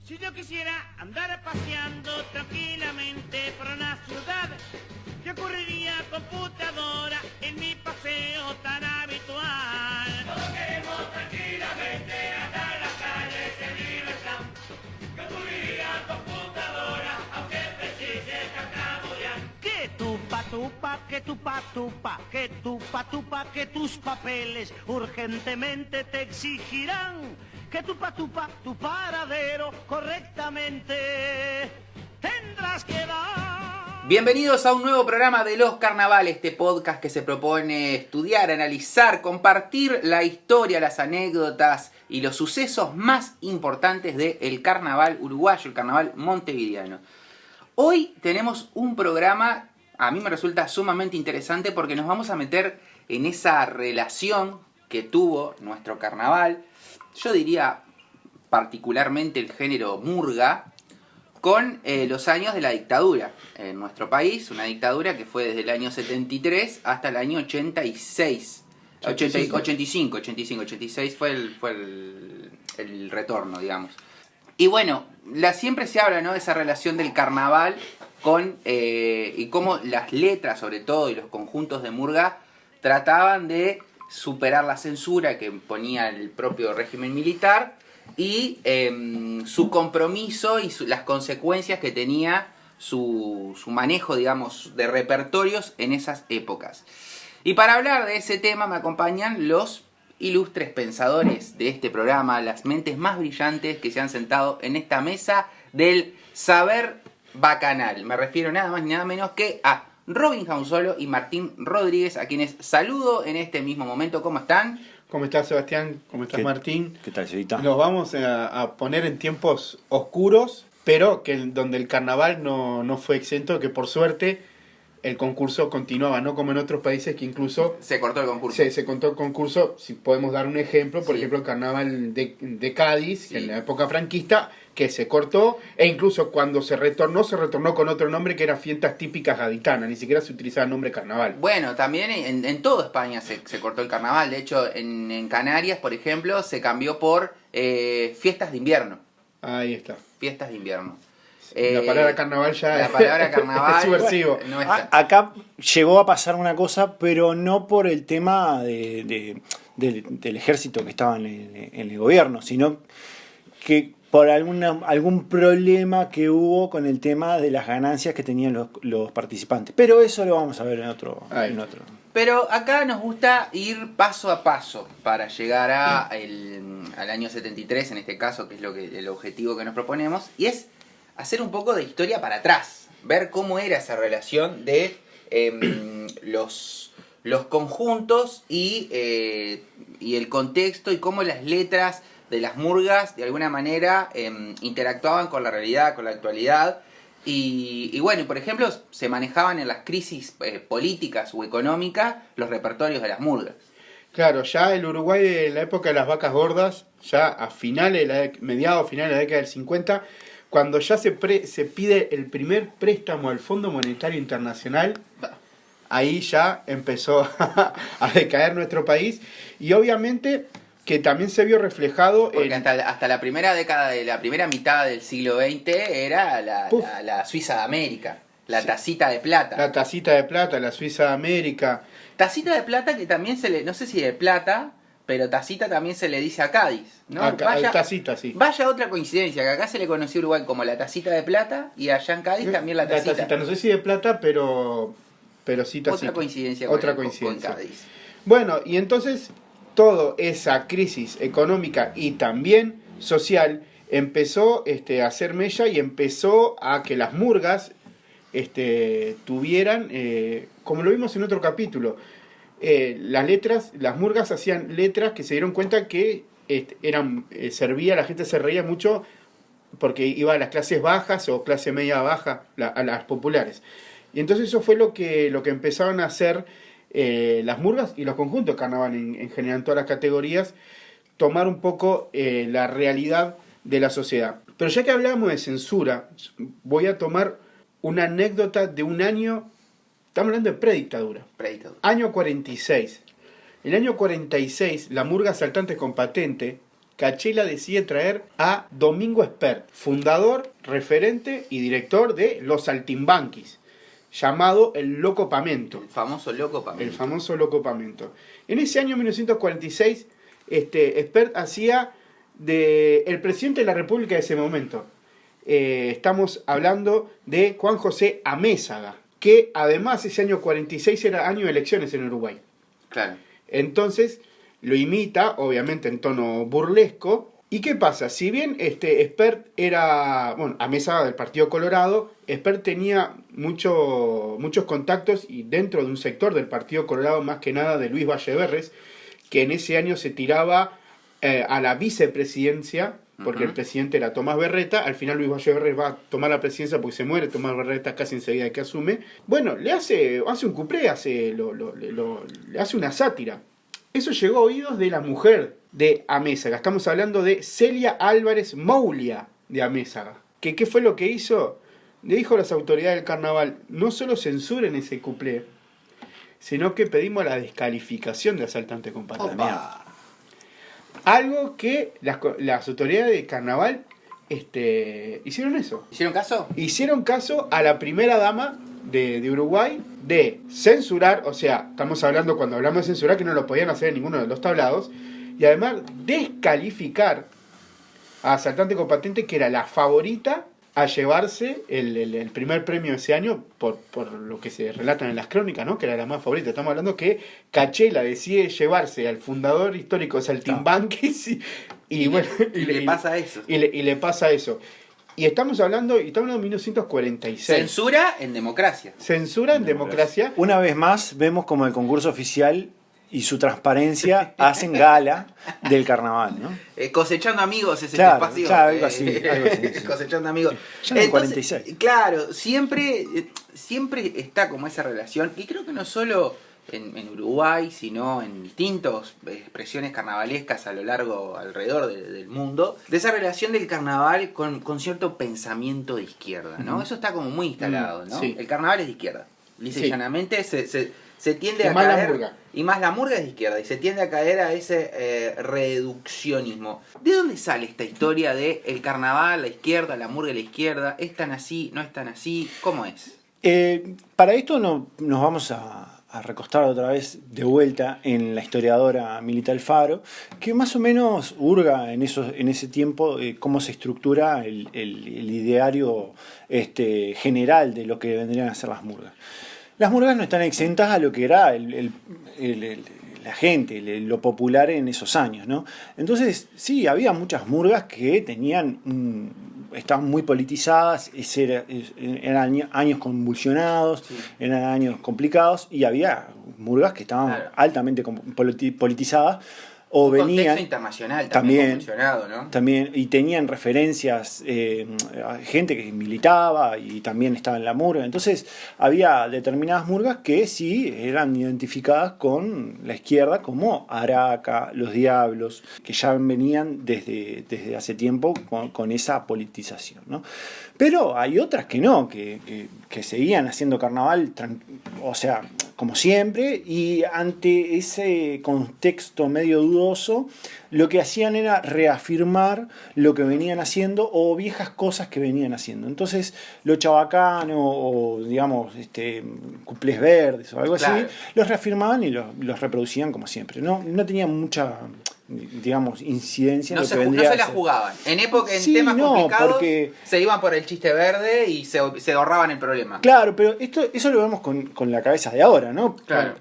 Si yo quisiera andar paseando tranquilamente por una ciudad, ¿qué ocurriría computadora en mi paseo tan habitual? Todos queremos tranquilamente andar en las calles en libertad. ¿Qué ocurriría computadora aunque precise tartamudear? Que tupa tupa, que tupa tupa, que tupa tupa, que tus papeles urgentemente te exigirán. Que tupa tupa, tu paradero correctamente tendrás que dar. Bienvenidos a un nuevo programa de Los Carnavales, este podcast que se propone estudiar, analizar, compartir la historia, las anécdotas y los sucesos más importantes del carnaval uruguayo, el carnaval montevideano. Hoy tenemos un programa, a mí me resulta sumamente interesante porque nos vamos a meter en esa relación que tuvo nuestro carnaval, yo diría particularmente el género murga, con los años de la dictadura en nuestro país, una dictadura que fue desde el año 73 hasta el año 86. 86 fue el retorno, digamos. Y bueno, siempre se habla, ¿no?, de esa relación del carnaval con y cómo las letras, sobre todo, y los conjuntos de murga trataban de superar la censura que ponía el propio régimen militar y su compromiso y las consecuencias que tenía su manejo, digamos, de repertorios en esas épocas. Y para hablar de ese tema me acompañan los ilustres pensadores de este programa, las mentes más brillantes que se han sentado en esta mesa del saber bacanal. Me refiero nada más ni nada menos que a Robin Jaunzolo y Martín Rodríguez, a quienes saludo en este mismo momento. ¿Cómo están? ¿Cómo estás, Sebastián? ¿Cómo estás, Martín? ¿Qué tal, Sevita? Nos vamos a poner en tiempos oscuros, pero donde el carnaval no fue exento, que por suerte el concurso continuaba, no como en otros países que incluso Se cortó el concurso. se cortó el concurso. Si podemos dar un ejemplo, por Sí. ejemplo, el carnaval de Cádiz, Sí. en la época franquista, que se cortó, e incluso cuando se retornó con otro nombre que era fiestas típicas gaditanas, ni siquiera se utilizaba el nombre carnaval. Bueno, también en toda España se cortó el carnaval. De hecho, en Canarias, por ejemplo, se cambió por fiestas de invierno. Ahí está. Fiestas de invierno. La palabra carnaval ya La palabra carnaval es subversivo. no está. Acá llegó a pasar una cosa, pero no por el tema del ejército que estaba en el gobierno, sino que por algún problema que hubo con el tema de las ganancias que tenían los participantes. Pero eso lo vamos a ver en otro. Pero acá nos gusta ir paso a paso para llegar al año 73, en este caso, que es el objetivo que nos proponemos, y es hacer un poco de historia para atrás, ver cómo era esa relación de los conjuntos y el contexto, y cómo las letras de las murgas de alguna manera interactuaban con la realidad, con la actualidad. Y bueno, por ejemplo, se manejaban en las crisis políticas o económicas los repertorios de las murgas. Claro, ya el Uruguay de la época de las vacas gordas, ya a mediados finales de la década del 50, cuando ya se pide el primer préstamo al Fondo Monetario Internacional, ahí ya empezó a decaer nuestro país, y obviamente que también se vio reflejado Porque hasta la primera década de la primera mitad del siglo XX era la Suiza de América, la tacita de plata. la tacita de plata, la Suiza de América. Tacita de plata que también no sé si de plata, pero tacita también se le dice a Cádiz, ¿no? Tacita, sí. Vaya otra coincidencia, que acá se le conoció a Uruguay como la tacita de plata y allá en Cádiz también la tacita. No sé si de plata, pero sí tacita. Otra coincidencia con Cádiz. Bueno, y entonces toda esa crisis económica y también social empezó a hacer mella, y empezó a que las murgas tuvieran, como lo vimos en otro capítulo, las murgas hacían letras que se dieron cuenta que servía, la gente se reía mucho porque iba a las clases bajas o clase media baja, a las populares. Y entonces eso fue lo que empezaron a hacer las murgas y los conjuntos de carnaval en general, en todas las categorías, tomar un poco la realidad de la sociedad. Pero ya que hablábamos de censura, voy a tomar una anécdota de un año, estamos hablando de predictadura. Año 46. El año 46, la murga Asaltantes con Patente, Cachela decide traer a Domingo Espert, fundador, referente y director de Los Saltimbanquis, llamado el Loco Pamento. El famoso Loco Pamento. El famoso Loco Pamento. En ese año 1946, Espert hacía de el presidente de la República de ese momento. Estamos hablando de Juan José Amézaga, que además ese año 46 era año de elecciones en Uruguay. Claro. Entonces lo imita, obviamente en tono burlesco. ¿Y qué pasa? Si bien Espert era, bueno, Amézaga del Partido Colorado, Espert tenía muchos contactos y dentro de un sector del Partido Colorado, más que nada de Luis Valleverres, que en ese año se tiraba a la vicepresidencia, porque el presidente era Tomás Berreta. Al final Luis Valleverres va a tomar la presidencia porque se muere Tomás Berreta casi enseguida que asume. Bueno, le hace un cuplé, le hace una sátira. Eso llegó a oídos de la mujer de Amézaga. Estamos hablando de Celia Álvarez Moulia de Amézaga. ¿Qué fue lo que hizo? Le dijo a las autoridades del carnaval, no solo censuren ese cuplé, sino que pedimos la descalificación de asaltante con pata de mierda. Algo que las autoridades del carnaval hicieron eso. ¿Hicieron caso? Hicieron caso a la primera dama de Uruguay de censurar, o sea, estamos hablando cuando hablamos de censurar que no lo podían hacer en ninguno de los tablados, y además descalificar a Asaltante con Patente, que era la favorita a llevarse el primer premio de ese año por lo que se relatan en las crónicas, ¿no? Que era la más favorita. Estamos hablando que Cachela decide llevarse al fundador histórico de Saltimbanquis y le pasa eso. Y le pasa eso. Y estamos hablando de 1946. Censura en democracia. Censura en democracia. Una vez más vemos como el concurso oficial y su transparencia hacen gala del carnaval, ¿no? Cosechando amigos es Claro, este espacio. claro, algo así, sí. Cosechando amigos. Ya en el 46. Claro, siempre está como esa relación, y creo que no solo en Uruguay, sino en distintas expresiones carnavalescas a lo largo, alrededor del mundo, de esa relación del carnaval con cierto pensamiento de izquierda, ¿no? Eso está como muy instalado, ¿no? Sí. El carnaval es de izquierda. Lisa y Sí. llanamente se tiende Y a más la caer, murga. y más la murga es de izquierda, y se tiende a caer a ese reduccionismo. ¿De dónde sale esta historia de el carnaval, la izquierda, la murga, la izquierda? ¿Es tan así? ¿No es tan así? ¿Cómo es? Para esto nos vamos a recostar otra vez de vuelta en la historiadora Milita Alfaro, que más o menos hurga en ese tiempo cómo se estructura el ideario general de lo que vendrían a ser las murgas. Las murgas no están exentas a lo que era la gente, lo popular en esos años, ¿no? Entonces, sí, había muchas murgas que estaban muy politizadas, eran años convulsionados, sí. Eran años complicados, y había murgas que estaban altamente politizadas, o venían contexto internacional también convulsionado, ¿no? También, y tenían referencias a gente que militaba y también estaba en la murga. Entonces había determinadas murgas que sí eran identificadas con la izquierda, como Araca, Los Diablos, que ya venían desde hace tiempo con esa politización, ¿no? Pero hay otras que no, que seguían haciendo carnaval, o sea, como siempre, y ante ese contexto medio dudoso, lo que hacían era reafirmar lo que venían haciendo o viejas cosas que venían haciendo. Entonces, lo chabacano o, digamos, cuplés verdes o algo así, los reafirmaban y los reproducían como siempre. No tenían mucha, digamos, incidencia en lo que vendría no a se la ser. jugaban. En temas complicados porque se iban por el chiste verde y se ahorraban el problema. Claro, pero eso lo vemos con la cabeza de ahora, ¿no? Claro.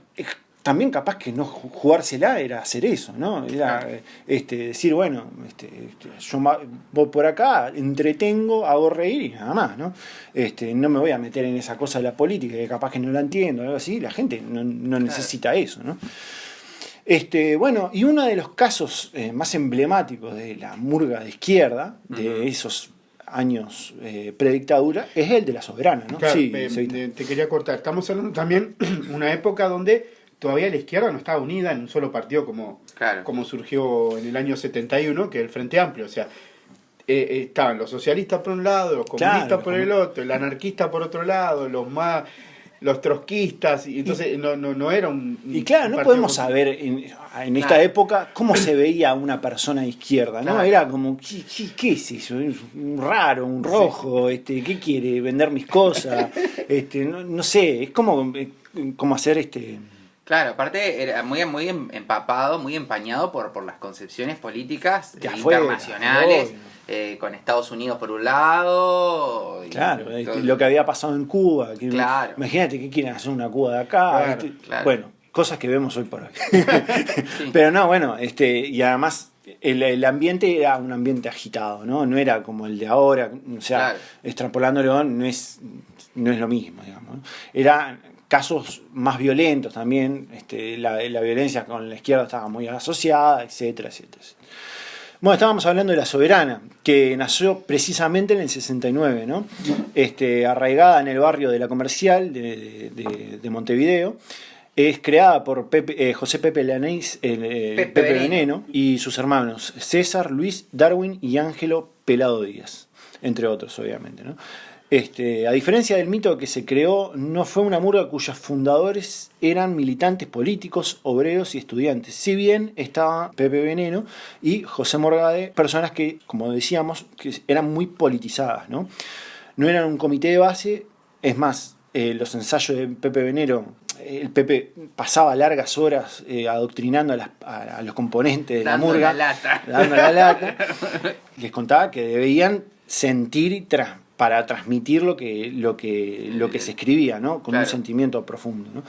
También capaz que no jugársela era hacer eso, ¿no? Era decir, bueno, yo voy por acá, entretengo, hago reír y nada más, ¿no? No me voy a meter en esa cosa de la política, que capaz que no la entiendo, algo así, la gente no necesita eso, ¿no? Bueno, y uno de los casos más emblemáticos de la murga de izquierda, de esos años predictadura, es el de la Soberana, ¿no? Claro, Sí, te quería cortar. Estamos hablando también de una época donde todavía la izquierda no estaba unida en un solo partido como surgió en el año 71, que es el Frente Amplio. O sea, estaban los socialistas por un lado, los comunistas por el otro, el anarquista por otro lado, los más los trotskistas, y entonces no era un... Y claro, un no partido podemos saber en esta época cómo se veía una persona de izquierda, ¿no? Claro. Era como, ¿qué es eso? Es un raro, un rojo, ¿qué quiere? ¿Vender mis cosas? No sé, es como hacer Claro, aparte era muy empapado, muy empañado por las concepciones políticas De afuera, internacionales, obvio. con Estados Unidos por un lado. y Claro, todo- lo que había pasado en Cuba. Claro. Imagínate que quieren hacer una Cuba de acá. Claro, claro. Bueno, cosas que vemos hoy por hoy. Sí. Pero no, bueno, y además el ambiente era un ambiente agitado, ¿no? No era como el de ahora, o sea, Claro. extrapolándolo no es lo mismo, digamos, ¿no? Eran casos más violentos también, la violencia con la izquierda estaba muy asociada, etcétera, etcétera. Bueno, estábamos hablando de La Soberana, que nació precisamente en el 69, ¿no? Arraigada en el barrio de La Comercial de Montevideo. Es creada por José Pepe Lanís, Pepe Veneno, y sus hermanos César, Luis, Darwin y Ángelo Pelado Díaz, entre otros, obviamente, ¿no? A diferencia del mito que se creó, no fue una murga cuyos fundadores eran militantes políticos, obreros y estudiantes. Si bien estaba Pepe Veneno y José Morgade, personas que, como decíamos, que eran muy politizadas, ¿no? No eran un comité de base, es más, los ensayos de Pepe Veneno, el Pepe pasaba largas horas adoctrinando a los componentes de la Dando murga, la lata. dando la lata. Les contaba que debían sentir para transmitir lo que se escribía, ¿no? Con Claro. un sentimiento profundo, ¿no?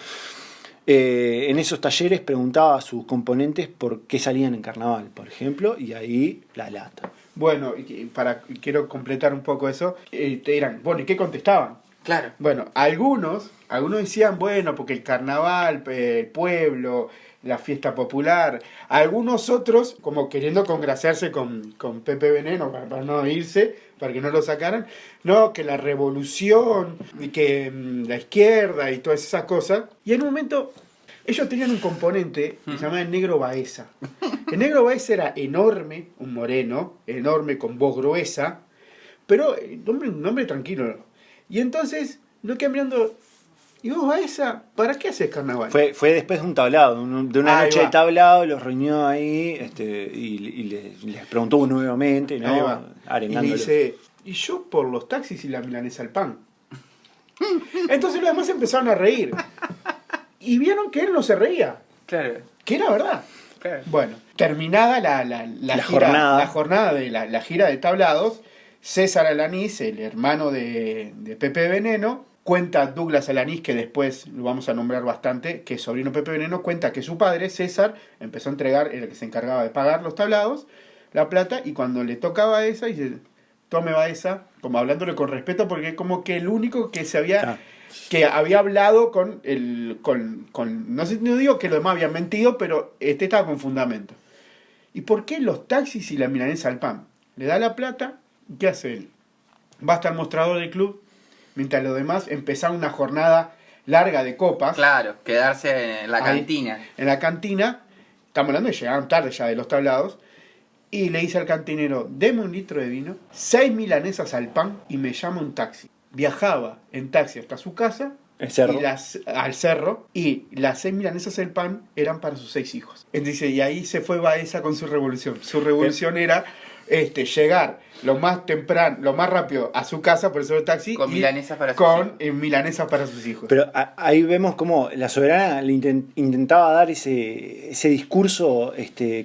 En esos talleres preguntaba a sus componentes por qué salían en carnaval, por ejemplo, y ahí la lata. Bueno, quiero completar un poco eso. Eran, bueno, ¿y qué contestaban? Claro. Bueno, algunos decían, bueno, porque el carnaval, el pueblo, la fiesta popular. Algunos otros, como queriendo congraciarse con Pepe Veneno para no irse, para que no lo sacaran. No, que la revolución, y que la izquierda y todas esas cosas. Y en un momento, ellos tenían un componente que se llamaba el Negro Baeza. El Negro Baeza era enorme, un moreno, enorme, con voz gruesa, pero un hombre tranquilo. Y entonces, lo que mirando, y vos Baeza, ¿para qué haces carnaval? Fue después de un tablado, de una Ahí noche va. de tablado, los reunió ahí y les preguntó nuevamente, Ahí ¿no? va. Y Arengándolo. dice, y yo por los taxis y la milanesa al pan. Entonces los demás empezaron a reír. Y vieron que él no se reía, Claro. que era verdad. Claro. Bueno, terminada la jornada de la gira de tablados, César Alanís, el hermano de Pepe Veneno, cuenta Douglas Alanís, que después lo vamos a nombrar bastante, que es sobrino de Pepe Veneno, cuenta que su padre, César, empezó a entregar, era el que se encargaba de pagar los tablados, la plata, y cuando le tocaba esa, dice, tome Baeza, como hablándole con respeto, porque es como que el único que se había... Ah. que había hablado con no sé, no digo que los demás habían mentido, pero estaba con fundamento. ¿Y por qué los taxis y la milanesa al pan? Le da la plata, ¿qué hace él? Va hasta el mostrador del club, mientras los demás empezaron una jornada larga de copas. Claro, quedarse en la Ahí, cantina. En la cantina, estamos hablando de llegaron tarde ya de los tablados, y le dice al cantinero, deme un litro de vino, 6 milanesas al pan y me llama un taxi. Viajaba en taxi hasta su casa, El cerro. al cerro, y las 6 milanesas del pan eran para sus 6 hijos. Entonces, y ahí se fue Baeza con su revolución. Su revolución era llegar lo más temprano, lo más rápido a su casa por eso el taxi, Con y milanesas para sus con hijos. milanesas para sus hijos. Pero ahí vemos cómo la Soberana le intentaba dar ese discurso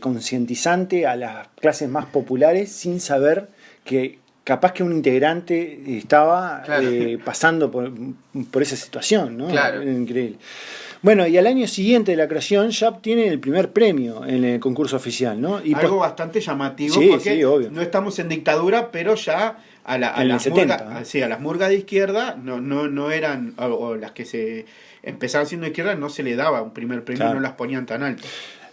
concientizante a las clases más populares sin saber que capaz que un integrante estaba Claro. pasando por esa situación, ¿no? Claro. Era increíble. Bueno, y al año siguiente de la creación ya obtiene el primer premio en el concurso oficial, ¿no? Y Algo bastante llamativo, Sí, porque sí, obvio. no estamos en dictadura, pero ya a En las el 70, murgas, ¿no? sí, a las murgas de izquierda no eran, o las que se empezaban siendo de izquierda, no se le daba un primer premio, Claro. no las ponían tan alto.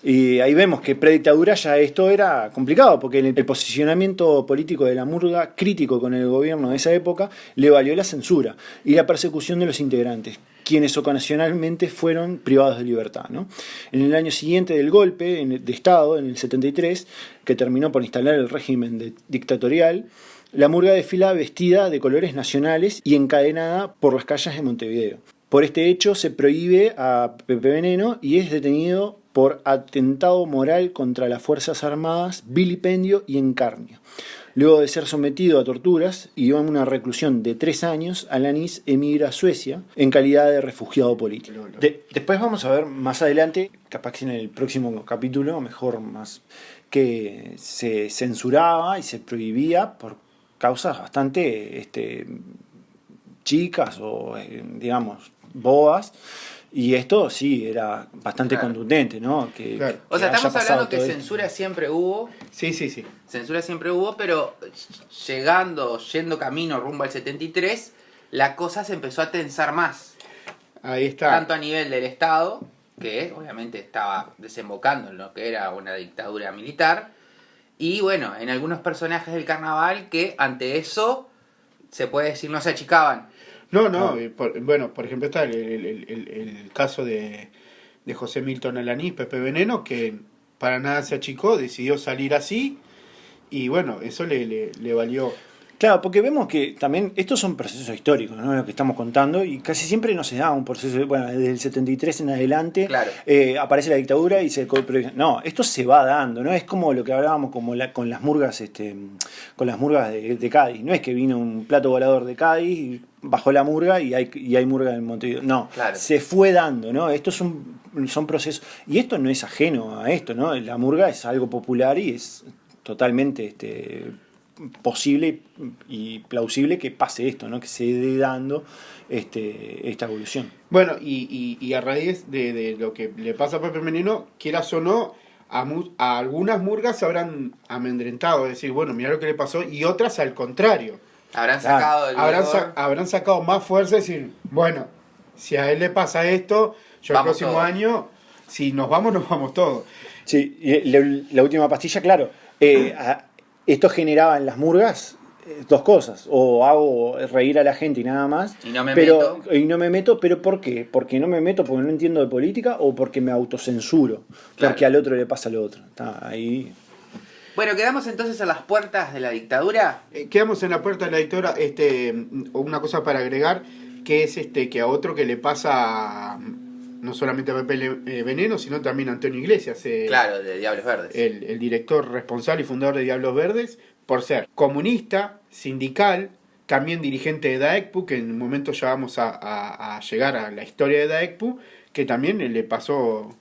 Y ahí vemos que predictadura ya esto era complicado, porque el posicionamiento político de la murga, crítico con el gobierno de esa época, le valió la censura y la persecución de los integrantes, quienes ocasionalmente fueron privados de libertad, ¿no? En el año siguiente del golpe de Estado, en el 73, que terminó por instalar el régimen dictatorial, la murga desfila vestida de colores nacionales y encadenada por las calles de Montevideo. Por este hecho se prohíbe a Pepe Veneno y es detenido por atentado moral contra las Fuerzas Armadas, vilipendio y encarnio. Luego de ser sometido a torturas y en una reclusión de 3 años, Alanis emigra a Suecia en calidad de refugiado político. Después vamos a ver más adelante, capaz que en el próximo capítulo, mejor más, que se censuraba y se prohibía por causas bastante chicas o, digamos, bobas. Y esto sí, era bastante contundente, ¿no? O sea, estamos hablando que censura siempre hubo. Sí. Censura siempre hubo, pero yendo camino rumbo al 73, la cosa se empezó a tensar más. Ahí está. Tanto a nivel del Estado, que obviamente estaba desembocando en lo que era una dictadura militar, y bueno, en algunos personajes del carnaval que ante eso, se puede decir, no se achicaban. No. Por ejemplo está el caso de José Milton Alanis, Pepe Veneno, que para nada se achicó, decidió salir así, y bueno, eso le valió. Claro, porque vemos que también estos son procesos históricos, ¿no? Lo que estamos contando, y casi siempre no se da un proceso, bueno, desde el 73 en adelante, claro, aparece la dictadura y no, esto se va dando, ¿no? Es como lo que hablábamos con las murgas, de Cádiz, no es que vino un plato volador de Cádiz y bajó la murga y hay murga en Montevideo, no, claro, se fue dando, ¿no? Estos son procesos, y esto no es ajeno a esto, ¿no? La murga es algo popular y es totalmente posible y plausible que pase esto, ¿no? Que se dé dando esta evolución. Bueno, y a raíz de lo que le pasa a Pepe Veneno, quieras o no, a algunas murgas se habrán amedrentado, es decir, bueno, mirá lo que le pasó, y otras al contrario. Habrán sacado más fuerza y decir, bueno, si a él le pasa esto, yo el próximo año, si nos vamos todos. Sí, y la última pastilla, claro. Esto generaba en las murgas dos cosas: o hago reír a la gente y nada más, y no me meto, pero ¿por qué? Porque no me meto porque no entiendo de política, o porque me autocensuro, claro, porque al otro le pasa lo otro. Está ahí. Bueno, quedamos entonces a las puertas de la dictadura. Quedamos en la puerta de la dictadura. Una cosa para agregar, que es que a otro que le pasa, no solamente a Pepe Veneno, sino también a Antonio Iglesias. Claro, de Diablos Verdes. El director responsable y fundador de Diablos Verdes, por ser comunista, sindical, también dirigente de DAECPU, que en un momento ya vamos a llegar a la historia de DAECPU, que también le pasó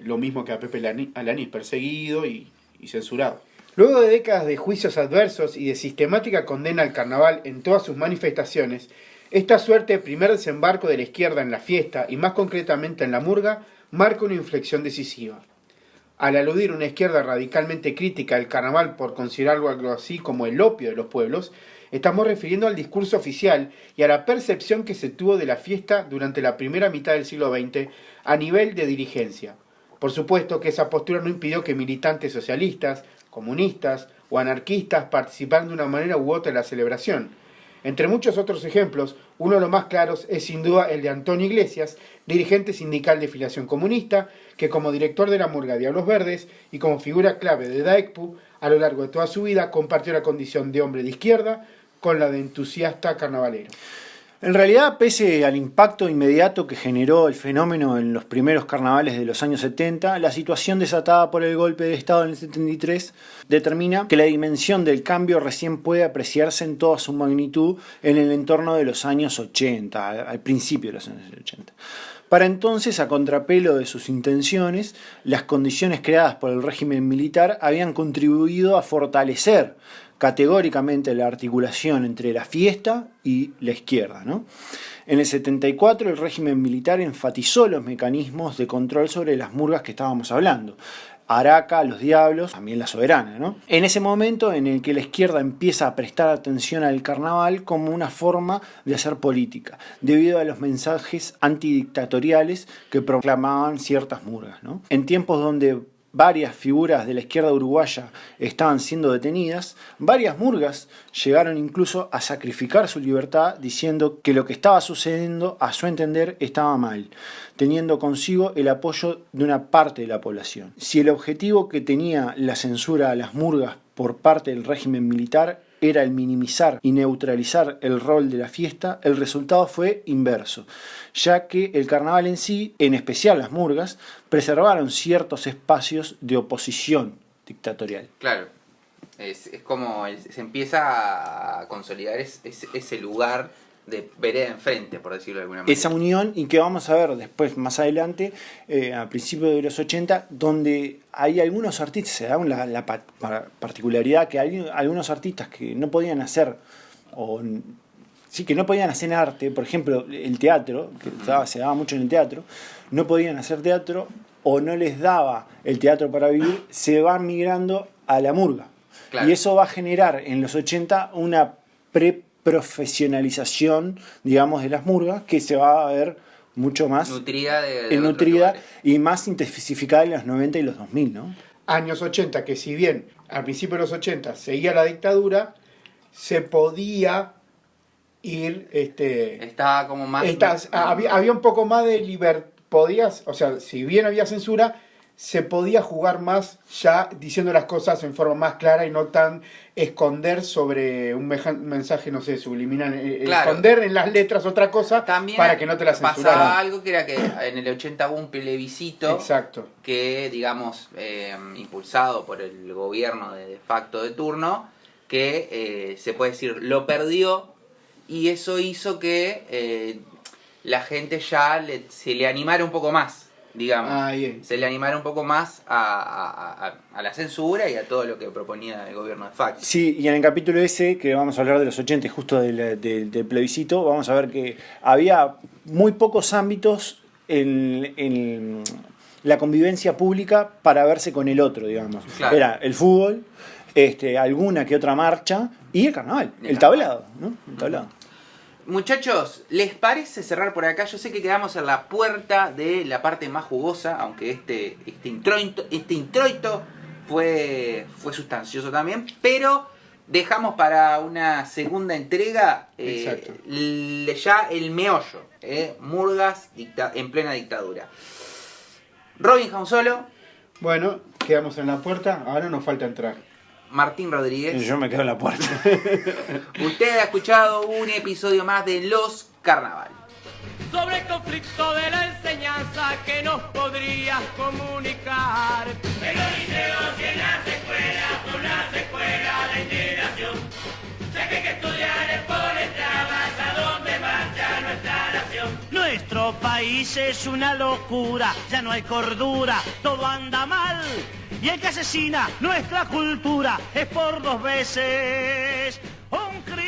lo mismo que a Pepe Alanis, perseguido y censurado. Luego de décadas de juicios adversos y de sistemática condena al carnaval en todas sus manifestaciones, esta suerte de primer desembarco de la izquierda en la fiesta, y más concretamente en la murga, marca una inflexión decisiva. Al aludir a una izquierda radicalmente crítica del carnaval por considerarlo algo así como el opio de los pueblos, estamos refiriendo al discurso oficial y a la percepción que se tuvo de la fiesta durante la primera mitad del siglo XX a nivel de dirigencia. Por supuesto que esa postura no impidió que militantes socialistas, comunistas o anarquistas participaran de una manera u otra en la celebración. Entre muchos otros ejemplos, uno de los más claros es sin duda el de Antonio Iglesias, dirigente sindical de filiación comunista, que como director de la murga Diablos Verdes y como figura clave de DAECPU, a lo largo de toda su vida compartió la condición de hombre de izquierda con la de entusiasta carnavalero. En realidad, pese al impacto inmediato que generó el fenómeno en los primeros carnavales de los años 70, la situación desatada por el golpe de Estado en el 73 determina que la dimensión del cambio recién puede apreciarse en toda su magnitud en el entorno de los años 80, al principio de los años 80. Para entonces, a contrapelo de sus intenciones, las condiciones creadas por el régimen militar habían contribuido a fortalecer categóricamente la articulación entre la fiesta y la izquierda, ¿no? En el 74 el régimen militar enfatizó los mecanismos de control sobre las murgas que estábamos hablando. Araca, Los Diablos, también La Soberana, ¿no? En ese momento en el que la izquierda empieza a prestar atención al carnaval como una forma de hacer política, debido a los mensajes antidictatoriales que proclamaban ciertas murgas, ¿no? En tiempos donde varias figuras de la izquierda uruguaya estaban siendo detenidas, varias murgas llegaron incluso a sacrificar su libertad diciendo que lo que estaba sucediendo, a su entender, estaba mal, teniendo consigo el apoyo de una parte de la población. Si el objetivo que tenía la censura a las murgas por parte del régimen militar era el minimizar y neutralizar el rol de la fiesta, el resultado fue inverso, ya que el carnaval en sí, en especial las murgas, preservaron ciertos espacios de oposición dictatorial. Claro, es como se empieza a consolidar ese lugar de vereda enfrente, por decirlo de alguna manera. Esa unión, y que vamos a ver después, más adelante, a principios de los 80, donde hay algunos artistas, se da la particularidad que hay algunos artistas que no podían hacer, que no podían hacer arte, por ejemplo, el teatro, que se daba mucho en el teatro, no podían hacer teatro o no les daba el teatro para vivir, se van migrando a la murga. Claro. Y eso va a generar en los 80 una profesionalización, digamos, de las murgas, que se va a ver mucho más nutrida nutrida y más intensificada en los 90 y los 2000, ¿no? Años 80, que si bien al principio de los 80 seguía la dictadura, se podía ir... Estaba como más... había un poco más de libertad, o sea, si bien había censura, se podía jugar más ya diciendo las cosas en forma más clara y no tan esconder sobre un mensaje, no sé, subliminal. Claro. Esconder en las letras otra cosa también para que no te la censuraran. pasaba algo que era que en el 80 hubo un plebiscito. Exacto. Que, digamos, impulsado por el gobierno de facto de turno, que se puede decir lo perdió, y eso hizo que la gente ya se le animara un poco más, digamos. Bien. Se le animara un poco más a la censura y a todo lo que proponía el gobierno de facto. Sí, y en el capítulo ese, que vamos a hablar de los 80, justo del plebiscito, vamos a ver que había muy pocos ámbitos en la convivencia pública para verse con el otro, digamos. Claro. Era el fútbol, alguna que otra marcha y el carnaval, el tablado, ¿no? El tablado. Muchachos, ¿les parece cerrar por acá? Yo sé que quedamos en la puerta de la parte más jugosa, aunque este introito fue sustancioso también, pero dejamos para una segunda entrega ya el meollo, murgas en plena dictadura. Robin Jausolo. Bueno, quedamos en la puerta, ahora nos falta entrar. Martín Rodríguez. Yo me quedo en la puerta. Usted ha escuchado un episodio más de Los Carnaval. Sobre el conflicto de la enseñanza que nos podrías comunicar. En los liceos y en las escuelas, con las escuelas de integración. Ya que hay que estudiar es por trabas a donde marcha nuestra nación. Nuestro país es una locura, ya no hay cordura, todo anda mal. Y el que asesina nuestra cultura es por 2 veces un crimen.